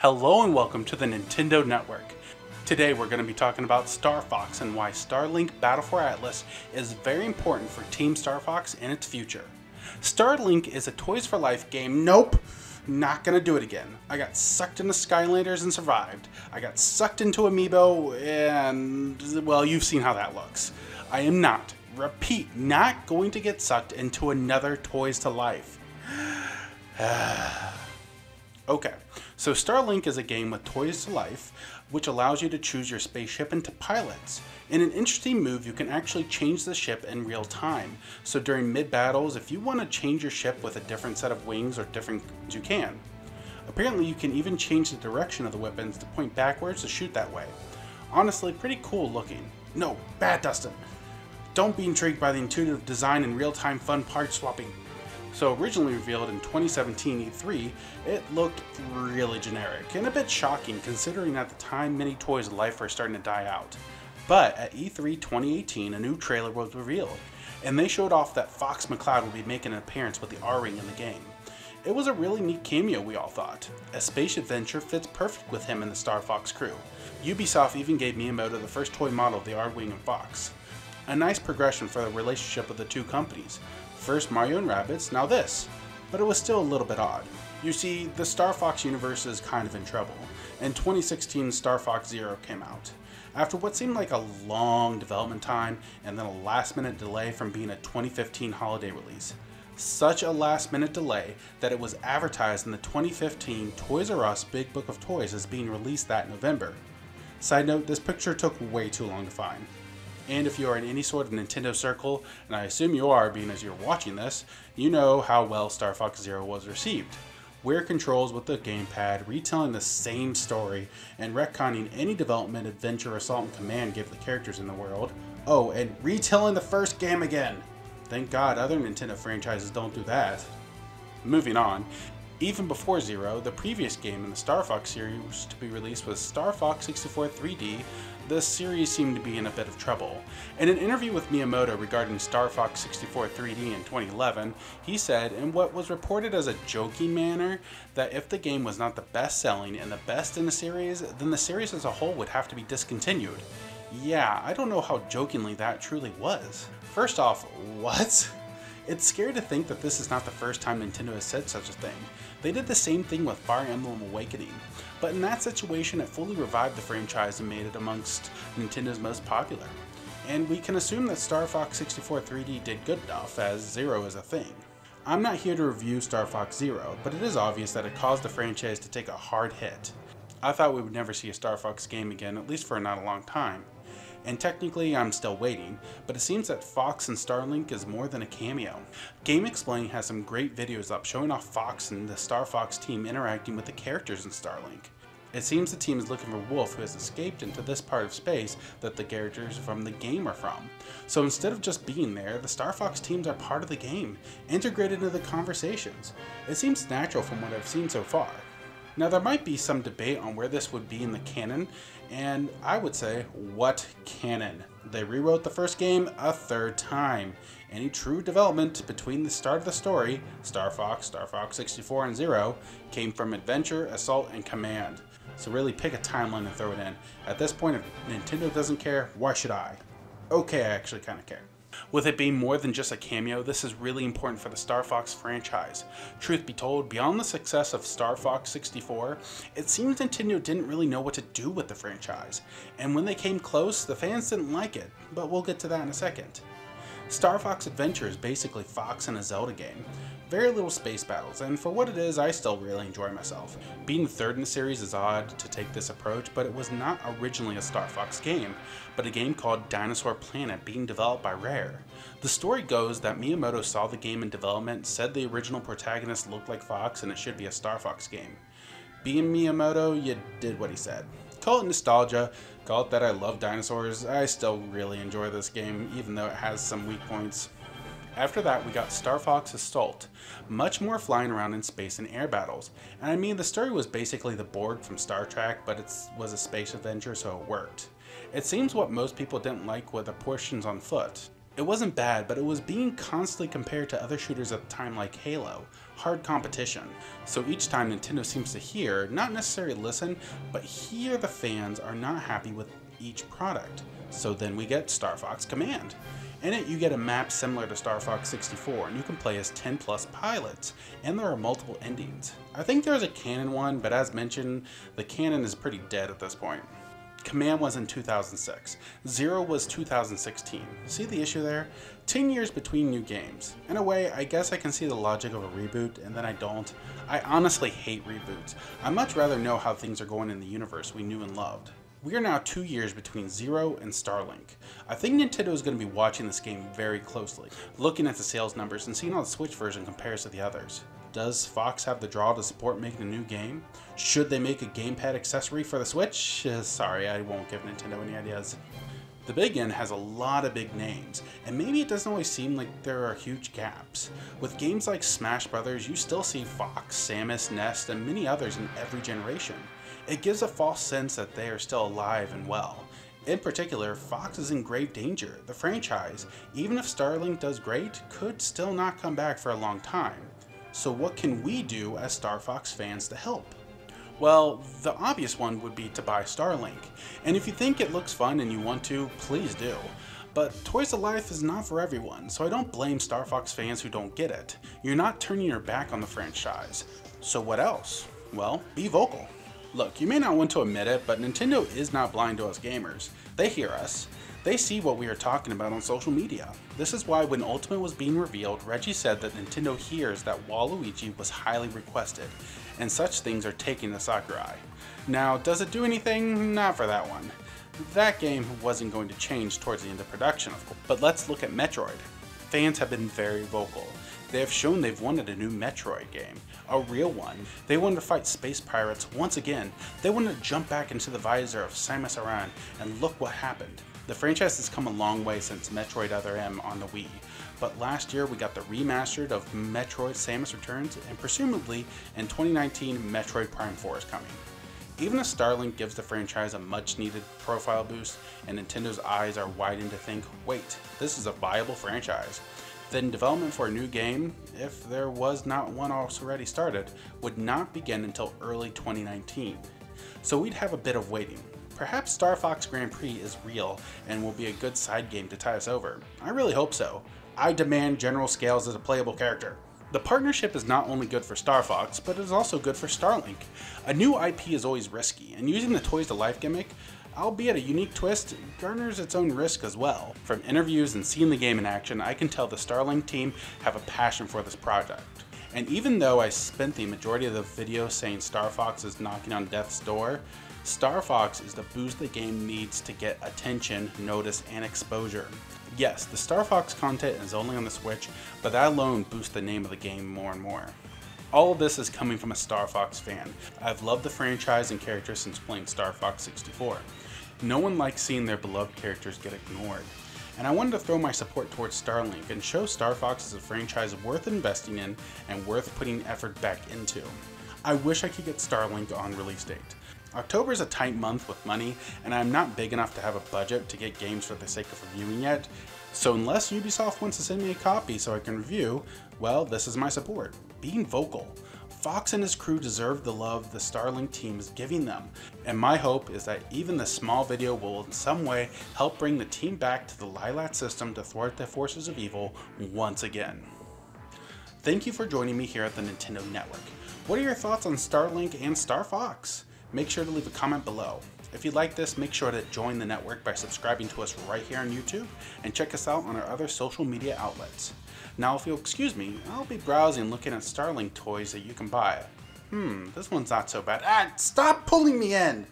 Hello and welcome to the Nintendo Network. Today we're going to be talking about Star Fox and why Starlink Battle for Atlas is very important for Team Star Fox and its future. Starlink is a Toys for Life game. Nope, not going to do it again. I got sucked into Skylanders and survived. I got sucked into Amiibo and, well, you've seen how that looks. I am not, repeat, not going to get sucked into another Toys to Life. Okay, so Starlink is a game with Toys to Life, which allows you to choose your spaceship into pilots. In an interesting move, you can actually change the ship in real time. So during mid-battles, if you want to change your ship with a different set of wings or different, you can. Apparently, you can even change the direction of the weapons to point backwards to shoot that way. Honestly, pretty cool looking. No, bad Dustin. Don't be intrigued by the intuitive design and real-time fun part swapping. So originally revealed in 2017 E3, it looked really generic and a bit shocking considering at the time many toys of life were starting to die out. But at E3 2018 a new trailer was revealed, and they showed off that Fox McCloud would be making an appearance with the R-Wing in the game. It was a really neat cameo, we all thought. A space adventure fits perfect with him and the Star Fox crew. Ubisoft even gave Miyamoto the first toy model of the R-Wing and Fox. A nice progression for the relationship of the two companies. First Mario and Rabbids, now this. But it was still a little bit odd. You see, the Star Fox universe is kind of in trouble. In 2016, Star Fox Zero came out. After what seemed like a long development time, and then a last-minute delay from being a 2015 holiday release. Such a last-minute delay that it was advertised in the 2015 Toys R Us Big Book of Toys as being released that November. Side note, this picture took way too long to find. And if you are in any sort of Nintendo circle, and I assume you are being as you're watching this, you know how well Star Fox Zero was received. Weird controls with the gamepad, retelling the same story, and retconning any development Adventure, Assault, and Command gave the characters in the world. Oh, and retelling the first game again! Thank God other Nintendo franchises don't do that. Moving on. Even before Zero, the previous game in the Star Fox series to be released was Star Fox 64 3D, the series seemed to be in a bit of trouble. In an interview with Miyamoto regarding Star Fox 64 3D in 2011, he said, in what was reported as a joking manner, that if the game was not the best-selling and the best in the series, then the series as a whole would have to be discontinued. Yeah, I don't know how jokingly that truly was. First off, what? It's scary to think that this is not the first time Nintendo has said such a thing. They did the same thing with Fire Emblem Awakening, but in that situation it fully revived the franchise and made it amongst Nintendo's most popular. And we can assume that Star Fox 64 3D did good enough, as Zero is a thing. I'm not here to review Star Fox Zero, but it is obvious that it caused the franchise to take a hard hit. I thought we would never see a Star Fox game again, at least for not a long time. And technically I'm still waiting, but it seems that Fox and Starlink is more than a cameo. GameXplain has some great videos up showing off Fox and the Star Fox team interacting with the characters in Starlink. It seems the team is looking for Wolf, who has escaped into this part of space that the characters from the game are from. So instead of just being there, the Star Fox teams are part of the game, integrated into the conversations. It seems natural from what I've seen so far. Now there might be some debate on where this would be in the canon, and I would say, what canon? They rewrote the first game a third time. Any true development between the start of the story, Star Fox 64, and Zero, came from Adventure, Assault, and Command. So really pick a timeline and throw it in. At this point, if Nintendo doesn't care, why should I? Okay, I actually kind of care. With it being more than just a cameo, this is really important for the Star Fox franchise. Truth be told, beyond the success of Star Fox 64, it seems Nintendo didn't really know what to do with the franchise. And when they came close, the fans didn't like it, but we'll get to that in a second. Star Fox Adventure is basically Fox in a Zelda game. Very little space battles, and for what it is, I still really enjoy myself. Being third in the series is odd to take this approach, but it was not originally a Star Fox game, but a game called Dinosaur Planet being developed by Rare. The story goes that Miyamoto saw the game in development, said the original protagonist looked like Fox and it should be a Star Fox game. Being Miyamoto, you did what he said. Call it nostalgia, call it that I love dinosaurs, I still really enjoy this game, even though it has some weak points. After that, we got Starfox Assault, much more flying around in space and air battles. And I mean, the story was basically the Borg from Star Trek, but it was a space adventure, so it worked. It seems what most people didn't like were the portions on foot. It wasn't bad, but it was being constantly compared to other shooters at the time like Halo. Hard competition. So each time Nintendo seems to hear, not necessarily listen, but hear the fans are not happy with each product. So then we get Starfox Command. In it, you get a map similar to Starfox 64, and you can play as 10 plus pilots, and there are multiple endings. I think there's a canon one, but as mentioned, the canon is pretty dead at this point. Command was in 2006. Zero was 2016. See the issue there? 10 years between new games. In a way, I guess I can see the logic of a reboot, and then I don't. I honestly hate reboots. I'd much rather know how things are going in the universe we knew and loved. We are now 2 years between Zero and Starlink. I think Nintendo is going to be watching this game very closely, looking at the sales numbers and seeing how the Switch version compares to the others. Does Fox have the draw to support making a new game? Should they make a gamepad accessory for the Switch? Sorry, I won't give Nintendo any ideas. The Big N has a lot of big names, and maybe it doesn't always seem like there are huge gaps. With games like Smash Brothers, you still see Fox, Samus, Nest, and many others in every generation. It gives a false sense that they are still alive and well. In particular, Fox is in grave danger. The franchise, even if Starlink does great, could still not come back for a long time. So what can we do as Star Fox fans to help? Well, the obvious one would be to buy Starlink, and if you think it looks fun and you want to, please do. But Toys to Life is not for everyone, so I don't blame Star Fox fans who don't get it. You're not turning your back on the franchise. So what else? Well, be vocal. Look, you may not want to admit it, but Nintendo is not blind to us gamers. They hear us. They see what we are talking about on social media. This is why when Ultimate was being revealed, Reggie said that Nintendo hears that Waluigi was highly requested, and such things are taking to Sakurai. Now, does it do anything? Not for that one. That game wasn't going to change towards the end of production, of course. But let's look at Metroid. Fans have been very vocal. They have shown they've wanted a new Metroid game, a real one. They wanted to fight space pirates once again. They wanted to jump back into the visor of Samus Aran, and look what happened. The franchise has come a long way since Metroid Other M on the Wii, but last year we got the remastered of Metroid Samus Returns, and presumably in 2019 Metroid Prime 4 is coming. Even if Starlink gives the franchise a much needed profile boost and Nintendo's eyes are widened to think, wait, this is a viable franchise, then development for a new game, if there was not one already started, would not begin until early 2019. So we'd have a bit of waiting. Perhaps Star Fox Grand Prix is real and will be a good side game to tie us over. I really hope so. I demand General Scales as a playable character. The partnership is not only good for Star Fox, but it is also good for Starlink. A new IP is always risky, and using the Toys to Life gimmick, albeit a unique twist, garners its own risk as well. From interviews and seeing the game in action, I can tell the Starlink team have a passion for this project. And even though I spent the majority of the video saying Star Fox is knocking on death's door, Star Fox is the boost the game needs to get attention, notice, and exposure. Yes, the Star Fox content is only on the Switch, but that alone boosts the name of the game more and more. All of this is coming from a Star Fox fan. I've loved the franchise and characters since playing Star Fox 64. No one likes seeing their beloved characters get ignored. And I wanted to throw my support towards Starlink and show Star Fox as a franchise worth investing in and worth putting effort back into. I wish I could get Starlink on release date. October is a tight month with money, and I'm not big enough to have a budget to get games for the sake of reviewing yet, so unless Ubisoft wants to send me a copy so I can review, well, this is my support. Being vocal. Fox and his crew deserve the love the Starlink team is giving them, and my hope is that even this small video will in some way help bring the team back to the Lilat system to thwart the forces of evil once again. Thank you for joining me here at the Nintendo Network. What are your thoughts on Starlink and Star Fox? Make sure to leave a comment below. If you like this, make sure to join the network by subscribing to us right here on YouTube, and check us out on our other social media outlets. Now if you'll excuse me, I'll be browsing looking at Starlink toys that you can buy. This one's not so bad. Stop pulling me in!